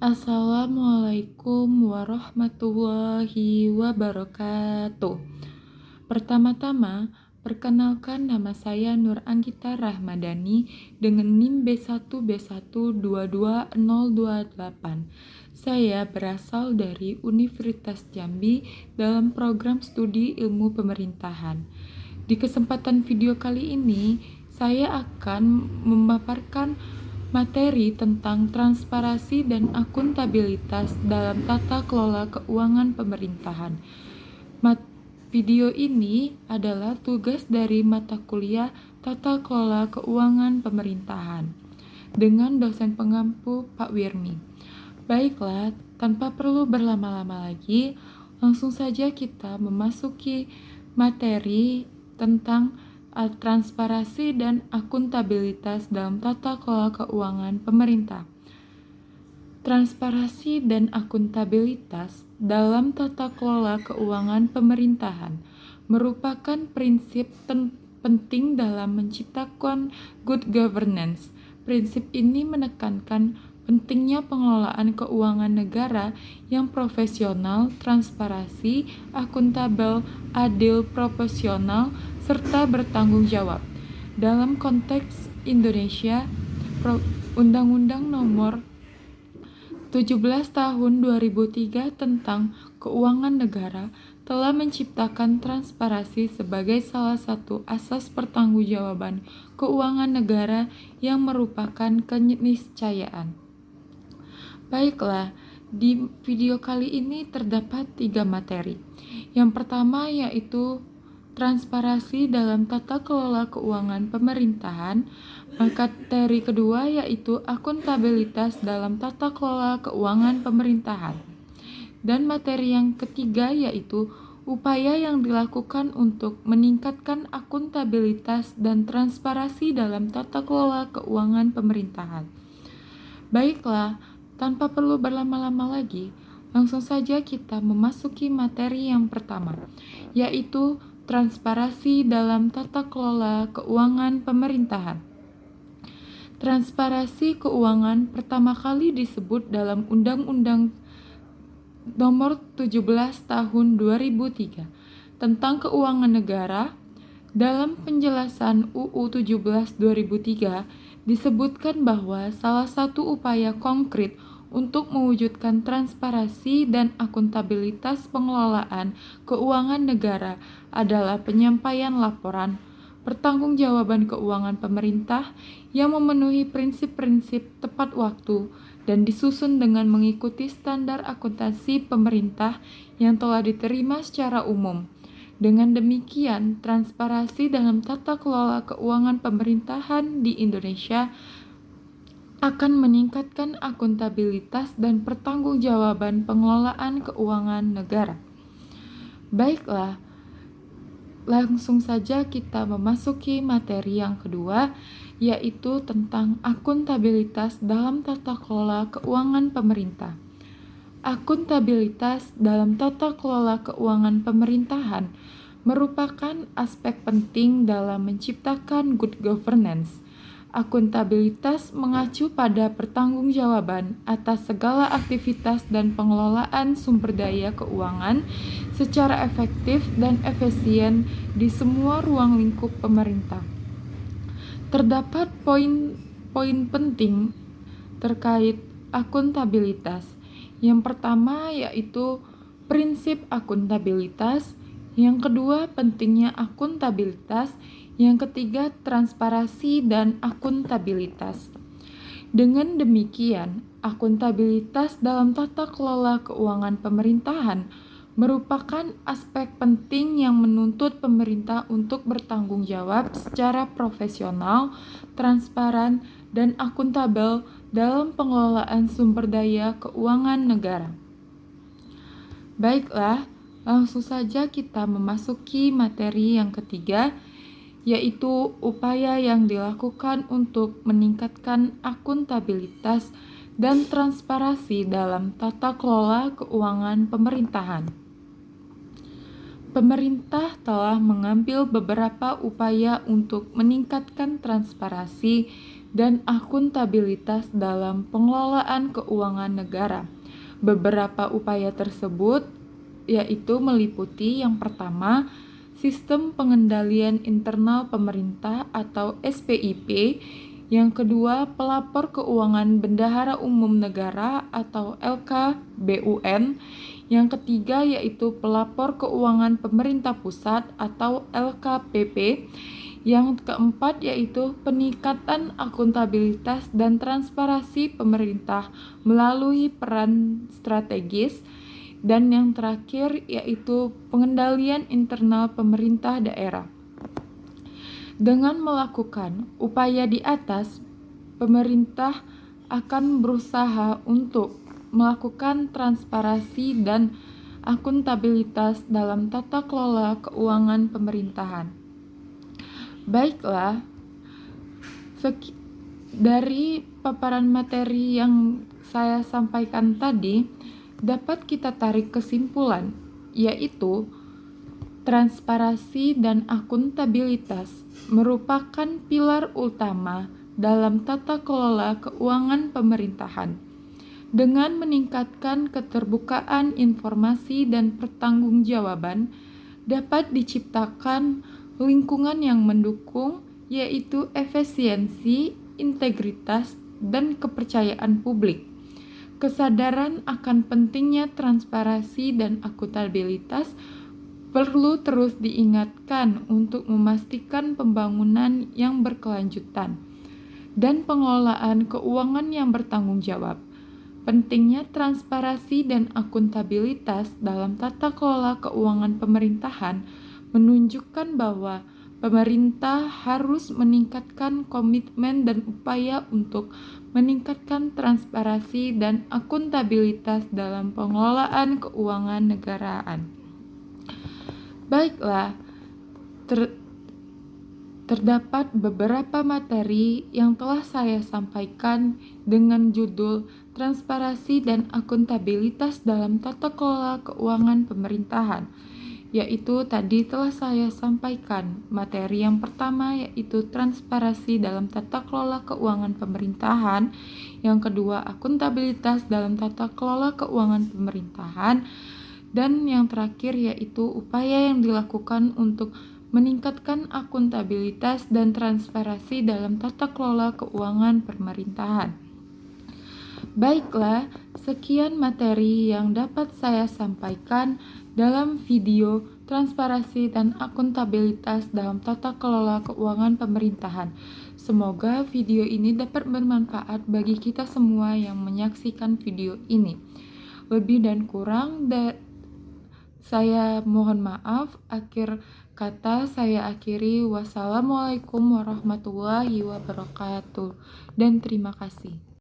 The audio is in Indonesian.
Assalamualaikum warahmatullahi wabarakatuh. Pertama-tama, perkenalkan nama saya Nur Anggita Rahmadani dengan NIM B1B1222028. Saya berasal dari Universitas Jambi dalam program studi ilmu pemerintahan. Di kesempatan video kali ini, saya akan memaparkan materi tentang transparansi dan akuntabilitas dalam tata kelola keuangan pemerintahan. Video ini adalah tugas dari mata kuliah Tata Kelola Keuangan Pemerintahan dengan dosen pengampu Pak Wirmi. Baiklah, tanpa perlu berlama-lama lagi, langsung saja kita memasuki materi tentang transparansi dan akuntabilitas dalam tata kelola keuangan pemerintah. Transparansi dan akuntabilitas dalam tata kelola keuangan pemerintahan merupakan prinsip penting dalam menciptakan good governance. Prinsip ini menekankan pentingnya pengelolaan keuangan negara yang profesional, transparansi, akuntabel, adil, proporsional, serta bertanggung jawab. Dalam konteks Indonesia, Undang-Undang Nomor 17 Tahun 2003 tentang Keuangan Negara telah menciptakan transparansi sebagai salah satu asas pertanggungjawaban keuangan negara yang merupakan keniscayaan. Baiklah, di video kali ini terdapat 3 materi. Yang pertama yaitu transparansi dalam tata kelola keuangan pemerintahan. Materi kedua yaitu akuntabilitas dalam tata kelola keuangan pemerintahan. Dan materi yang ketiga yaitu upaya yang dilakukan untuk meningkatkan akuntabilitas dan transparansi dalam tata kelola keuangan pemerintahan. Baiklah, tanpa perlu berlama-lama lagi, langsung saja kita memasuki materi yang pertama, yaitu transparansi dalam tata kelola keuangan pemerintahan. Transparansi keuangan pertama kali disebut dalam Undang-Undang Nomor 17 Tahun 2003 tentang Keuangan Negara. Dalam penjelasan UU 17 2003 disebutkan bahwa salah satu upaya konkret untuk mewujudkan transparansi dan akuntabilitas pengelolaan keuangan negara adalah penyampaian laporan pertanggungjawaban keuangan pemerintah yang memenuhi prinsip-prinsip tepat waktu dan disusun dengan mengikuti standar akuntansi pemerintah yang telah diterima secara umum. Dengan demikian, transparansi dalam tata kelola keuangan pemerintahan di Indonesia akan meningkatkan akuntabilitas dan pertanggungjawaban pengelolaan keuangan negara. Baiklah, langsung saja kita memasuki materi yang kedua, yaitu tentang akuntabilitas dalam tata kelola keuangan pemerintah. Akuntabilitas dalam tata kelola keuangan pemerintahan merupakan aspek penting dalam menciptakan good governance. Akuntabilitas mengacu pada pertanggungjawaban atas segala aktivitas dan pengelolaan sumber daya keuangan secara efektif dan efisien di semua ruang lingkup pemerintah. Terdapat poin-poin penting terkait akuntabilitas. Yang pertama yaitu prinsip akuntabilitas, yang kedua pentingnya akuntabilitas, yang ketiga transparansi dan akuntabilitas. Dengan demikian, akuntabilitas dalam tata kelola keuangan pemerintahan merupakan aspek penting yang menuntut pemerintah untuk bertanggung jawab secara profesional, transparan, dan akuntabel dalam pengelolaan sumber daya keuangan negara. Baiklah, langsung saja kita memasuki materi yang ketiga, yaitu upaya yang dilakukan untuk meningkatkan akuntabilitas dan transparansi dalam tata kelola keuangan pemerintahan. Pemerintah telah mengambil beberapa upaya untuk meningkatkan transparansi dan akuntabilitas dalam pengelolaan keuangan negara. Beberapa upaya tersebut yaitu meliputi yang pertama, Sistem Pengendalian Internal Pemerintah atau SPIP, yang kedua, Pelapor Keuangan Bendahara Umum Negara atau LKBUN, yang ketiga yaitu Pelapor Keuangan Pemerintah Pusat atau LKPP, yang keempat yaitu peningkatan akuntabilitas dan transparansi pemerintah melalui peran strategis, dan yang terakhir yaitu pengendalian internal pemerintah daerah. Dengan melakukan upaya di atas, pemerintah akan berusaha untuk melakukan transparansi dan akuntabilitas dalam tata kelola keuangan pemerintahan. Baiklah, dari paparan materi yang saya sampaikan tadi, dapat kita tarik kesimpulan, yaitu transparansi dan akuntabilitas merupakan pilar utama dalam tata kelola keuangan pemerintahan. Dengan meningkatkan keterbukaan informasi dan pertanggungjawaban, dapat diciptakan lingkungan yang mendukung, yaitu efisiensi, integritas, dan kepercayaan publik. Kesadaran akan pentingnya transparansi dan akuntabilitas perlu terus diingatkan untuk memastikan pembangunan yang berkelanjutan dan pengelolaan keuangan yang bertanggung jawab. Pentingnya transparansi dan akuntabilitas dalam tata kelola keuangan pemerintahan menunjukkan bahwa pemerintah harus meningkatkan komitmen dan upaya untuk meningkatkan transparansi dan akuntabilitas dalam pengelolaan keuangan negaraan. Baiklah, terdapat beberapa materi yang telah saya sampaikan dengan judul Transparansi dan Akuntabilitas dalam Tata Kelola Keuangan Pemerintahan, yaitu tadi telah saya sampaikan. Materi yang pertama yaitu transparansi dalam tata kelola keuangan pemerintahan, yang kedua akuntabilitas dalam tata kelola keuangan pemerintahan, dan yang terakhir yaitu upaya yang dilakukan untuk meningkatkan akuntabilitas dan transparansi dalam tata kelola keuangan pemerintahan. Baiklah, sekian materi yang dapat saya sampaikan dalam video transparansi dan akuntabilitas dalam tata kelola keuangan pemerintahan. Semoga video ini dapat bermanfaat bagi kita semua yang menyaksikan video ini. Lebih dan kurang, saya mohon maaf. Akhir kata saya akhiri. Wassalamualaikum warahmatullahi wabarakatuh. Dan terima kasih.